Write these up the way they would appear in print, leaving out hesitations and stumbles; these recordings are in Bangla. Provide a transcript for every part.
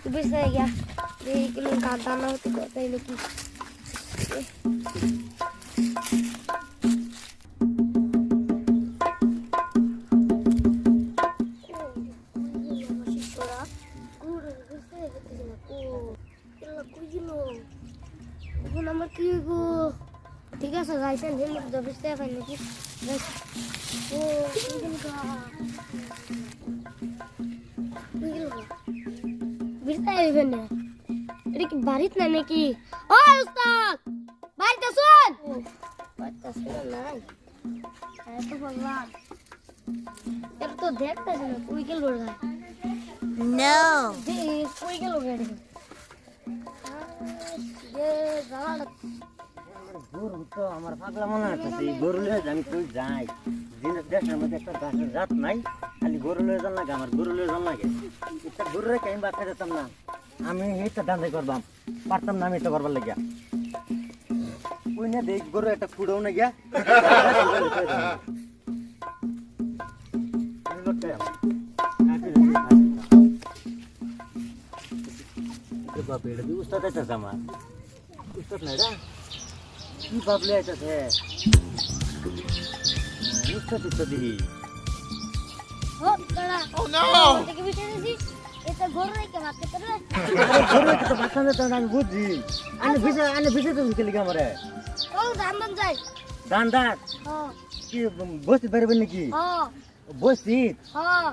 bisa ya di kilung kata mau tuh kok tayo lagi ঠিক আছে যাইছেন হেলমেট দবিস্তে ফাইন নাকি ও কিন কা বিরতা আইবেন না এটা কি বাড়িত না নাকি ও উস্তাদ বাড়িতে শুন বাড়িতে শুন নাই এত ভগবান এর তো দেখতে না কই গেল রে নো কই গেল রে গরু তো আমার পাগলা মনে হচ্ছে গরু লয়ে আমি তুই যাই জিনিস দেশের মধ্যে একটা গাছের জাত নাই খালি গরু লয়ে যান লাগে আমার গরু লয়ে যান লাগে একটা গরু রেখে আমি বাচ্চা যেতাম না আমি এইটা দান্দাই করবাম পারতাম না আমি এটা করবার লাগিয়া ওই না দেখ গরু একটা কুড়াও না গিয়া বাপ এটা তুই উস্তাদ আছে আমার উস্তাদ নাই রা কি বাবলে আছে উস্তাদ উস্তাদ দিহি ও কাড়া ও নো দেখি বিচেছি এটা গরু রে কে বাতে করে গরু তো বাচ্চা না তো আমি বুঝি আনে বিচে তো নিকলি গামরে ও দাম যাই দান্দাত হ্যাঁ কি বসতে পারবে নাকি হ্যাঁ বসতি হ্যাঁ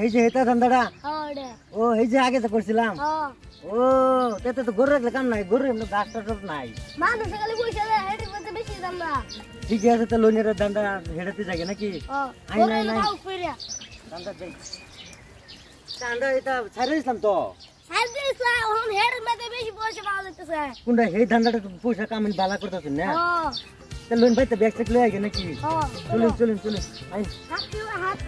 এই যে এটা দান্দাটা হ্যাঁ রে ও এই যে আগে তো করছিলাম হ্যাঁ ও তেতে তো গরু রাখলে কাম নাই গরু এমনি গাছটা সব নাই মানুষ খালি পয়সা দেয় হেডের মধ্যে বেশি দাম না ঠিক আছে তো লোনের দান্দা হেডাতে যাগে নাকি হ্যাঁ আই নাই নাই তাও ফিরে দান্দা যাই দান্দা এটা ছাড়ে দিলাম তো সাইজ ইসলাম ওন হেডের মধ্যে বেশি পয়সা পাওয়া যাচ্ছে কোনটা এই দান্দাটা পয়সা কামিন বালা করতেছ না হ্যাঁ তে লোন ভাই তো ব্যাগ চেক লয়ে আগে নাকি হ্যাঁ চলুন আই হাত দিও হাত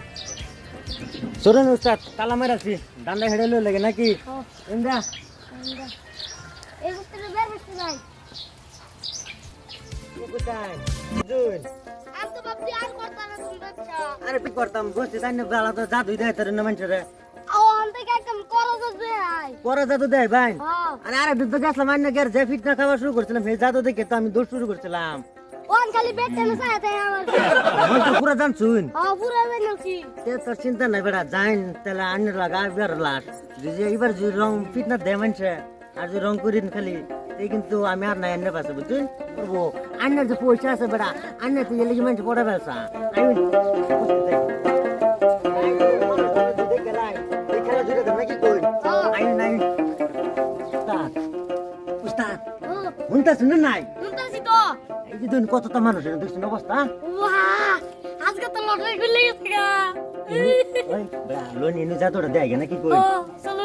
সরেন উস্তাদ তালা মারাছি দান্দা হেডে লয়ে লাগে নাকি হ্যাঁ ইন্দা এই উত্তরে বের হচ্ছে যাই কোথায় জুন আম তো বাপজি আর করতা না তুমি বাচ্চা আরে কি করতাম বসে তাই না বালা তো জাদু দেয় তোর না মানুষরে ও আনতে কে একদম করো যাবে আই পরে জাদু দেয় ভাই হ্যাঁ আরে দুধ গেছলাম আইন না যে ফিট না খাওয়া শুরু করছিলাম সেই জাদু দেখে তো আমি দৌড় শুরু করছিলাম ওন খালি বেটে না সাথে আমার মন তো পুরা জান শুন হ্যাঁ পুরো জানছি তে তোর চিন্তা নাই বেটা যাইন তাহলে আইনের লাগা বের লাস যে এবার যে রং ফিট না দেয় মানুষে আর যে রং করিন খালি এই কিন্তু আমি আর নাই আন্নে পাশে বুঝছেন করবো আন্নের যে পয়সা আছে বেটা আন্নে তো এলিজি মানুষ পড়ে বেসা আমি শুনে নাই শুনতাছি তো এই যে দিন কতটা মানুষ দেখছেন অবস্থা ওয়াহ আজকে তো লটারি খুলে গেছে গা ওই লোন এনে যা তোরা দেয় নাকি কই ও চলো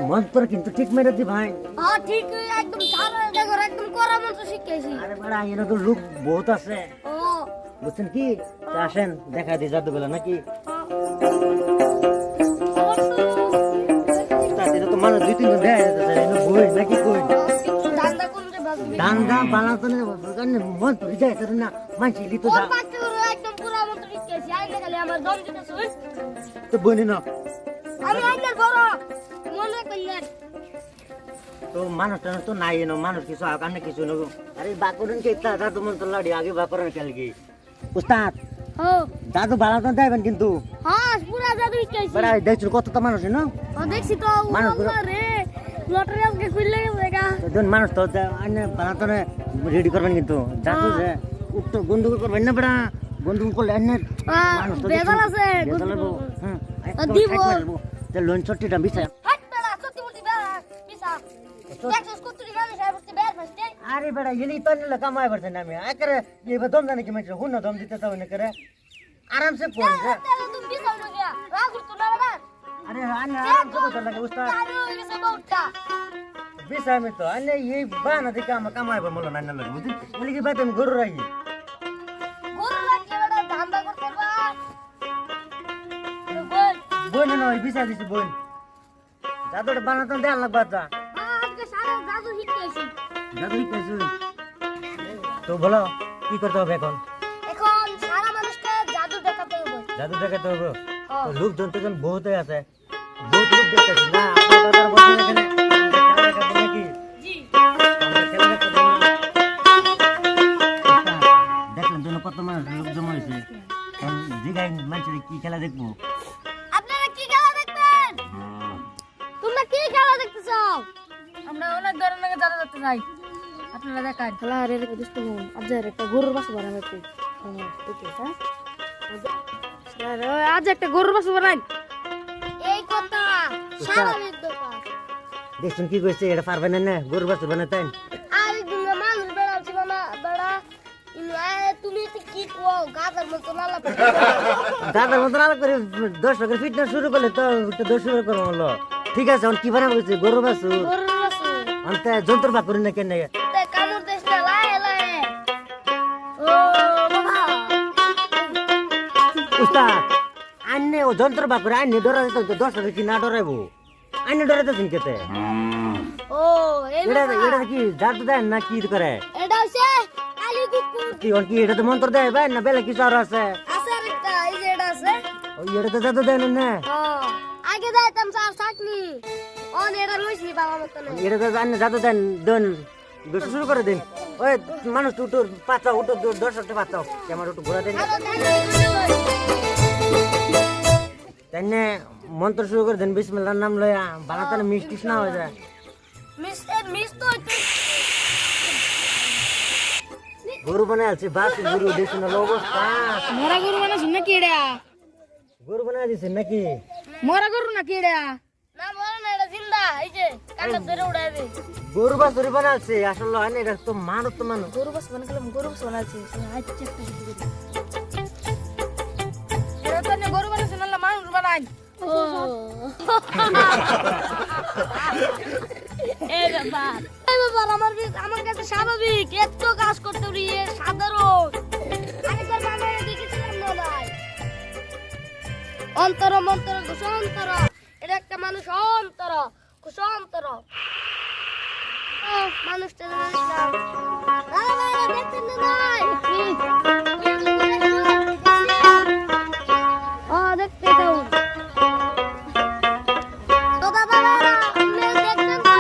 মন তোর কিন্তু ঠিক মেরে দি ভাই হ্যাঁ ঠিক একদম সারা দেখো একদম করা মতো শিখাইছি আরে বড় এনে তো লোক বহুত আছে ও বুঝছেন কি তা আসেন দেখা দি জাদু বেলা নাকি তাতে তো মানুষ দুই তিনজন দেয় এনে বই নাকি কই দান্দা কোনটা বাজবে দান্দা বানাতো না মন তো যায় তোর না মানছি লিতো ওর যা বাচ্চা একদম পুরো মতো শিখাইছি আইলে খালি আমার দম দিতে শুন তো বনি না আমি আইনার বড় মনে কইলেন তো মানুষ টানুষ তো নাই এনো মানুষ কিছু আকানে কিছু নেব আরে বাকুরেন কে ইচ্ছা দাদু মন তো লাড়ি আগে বাকুরেন খেলকি উস্তাদ ও দাদু ভালো তো দেবেন কিন্তু হ্যাঁ পুরো জাদু শিখাইছি বড় দেখছো কতটা মানুষ এনো ও দেখছি তো মানুষগুলো- রে লটারি আজকে খুলে গেছে গা দুজন মানুষ তো আনে বানাতো না রেডি করবেন কিন্তু দাদু যে উত্তর গন্ডগোল করবেন না বড় গন্ডগোল করলে আনে মানুষ তো বেজাল আছে বেজাল হবো হুম দিব। যে লোন চট্টিটা বিছায় হাট বেলা সত্যি বলতে বেলা পিসা দেখছস কত দিন আমি সাহেব বলতে বের ফাস্টে আরে বেড়া এলি তো নিলে কামাই করছে না আমি আরে ये दम जाने की मैं हूं ना दम देते तो ने करे आराम से फोन से তেলা তুমি পিসা না গিয়া রাগ করতো না না अरे आने आराम से बोल लगे उस्ताद আরে ওই সব উঠা बीस में तो अन्य ये बहाना दे काम कमाई पर मोला ना लगे बुझी बोली की बात हम गुरु रही গরু লাগে বড় ধান্দা করতে বা বল बोन ना बीस दिस बोन जादू बना तो दे लग बात আজকে সারা জাদু শিখাইছি जादू कैसे तो बोलो কি করতে হবে এখন? এখন সারা মানুষকে জাদু দেখাতে হবে। জাদু দেখাতে হবে? হ্যাঁ। তো লোকজন তো এখন বহুত হয়ে আছে, বহুত লোক দেখতেছি না, আপনার দাদার বলছেন এখানে খেলা দেখাবো নাকি? জি। আমরা খেলা দেখাবো না। দেখলেন তো না কত মানুষ লোক জমা হয়েছে, এখন জিগাই মানুষের কি খেলা দেখবো? আপনারা কি খেলা দেখবেন? তোমরা কি খেলা দেখতে চাও? আমরা অনেক ধরনের জাদু দেখতে চাই, আপনারা দেখান। খেলা রে রে দুষ্ট মন আজ একটা গরুর বাসা বানাবে তুই। হ্যাঁ আজ একটা গরুর বাসা বানাই। এই কথা স্বাভাবিক ব্যাপার। দেখছেন কি করছে, এটা পারবেন না গরু বাছুর বানাতেন? আর তুমি মানুষ বেড়াচ্ছি না বেড়া তুমি কি কো গাছের মতো লালা দাদার মতন আলাপ করে 10 টাকার ফিটনেস শুরু করলে তো 10 টাকা করে হলো। ঠিক আছে, এখন কি বানাবো বলছে? গরু বাছুর গরুর বাসা অন্তে যন্ত্র বা করি না কেন? তে কামড় দেশ না লায়ে লায়ে। ও বাবা উস্তাদ আন্নে ও যন্ত্র বা করে আন্নে ডরাতে তো 10 টাকা কি না ডরাইবো? আন্নে ডরাতেছেন কেতে? ও এই এটা বাবা এটা কি জাদু দেন না কি করে? এটা হচ্ছে কালী কুকুর কি ওর কি এটা তো মন্ত্র দেয় ভাই না বেলে কিছু আর আছে? আছে একটা এই যে এটা আছে। ওই এটা তো জাদু দেন না, আগে যাইতাম স্যার চাকনি অন এটা লইছি বাবা মত না। এটা তো আন্নে জাদু দেন দেন বেশি শুরু করে দিন। ওই মানুষ উঠো পাতা উঠো 10 টাকা পাতা আমার একটু ঘোরা দেন। তাইনে মন্ত্র শুরু করে দেন, বিসমিল্লাহর নাম লয়া বানাতে না মিষ্টি না হয়ে যায়। মিস তো হইতে গরু বানায় আছে বাস গরু দেখছেন না অবস্থা। মরা গরু বানাইছেন নাকি এটা? গরু বানায় দিছেন নাকি? মরা গরু নাকি এটা? না বল না এটা জিন্দা এই যে কাটা ধরে উড়াই দে। গরু বাস ধরে বানাচ্ছে আসলে হয় না, এটা তো মানুষ তো মানুষ। গরু বাস বানাইলাম, গরু বাস বানাইছে। আচ্ছা একটা কিছু করি। এটা তো না গরু বানাইছেন না মানুষ বানাই। ও এই ব্যাপার আমার কাছে স্বাভাবিক, এত কাজ করতে পারি সাধারণ। আরেকবার বাবা দেখেছিলাম না ভাই অন্তর মন্তর কুসন্তর, এটা একটা মানুষ অন্তর কুসন্তর। মানুষটা জানিস না দেখতেন না ভাই ও দেখতে দাও তো দাদা আপনি দেখতেন তো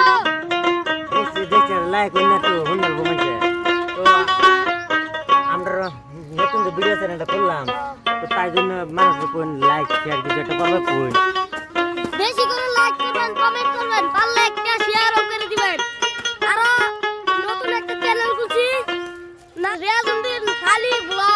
দেখছি দেখছি লাইক করি না তো হুন্ডাল ঘুমাইছে তো আমরা নতুন যে ভিডিও চ্যানেলটা করলাম তো তাই জন্য মানুষ কোন লাইক শেয়ার কিছু একটা করবে কোন বেশি করে লাইক করবেন কমেন্ট করবেন পারলে একটা শেয়ারও করে দিবেন। আর নতুন একটা চ্যানেল খুলছি না রিয়াজউদ্দিন খালি ব্লগ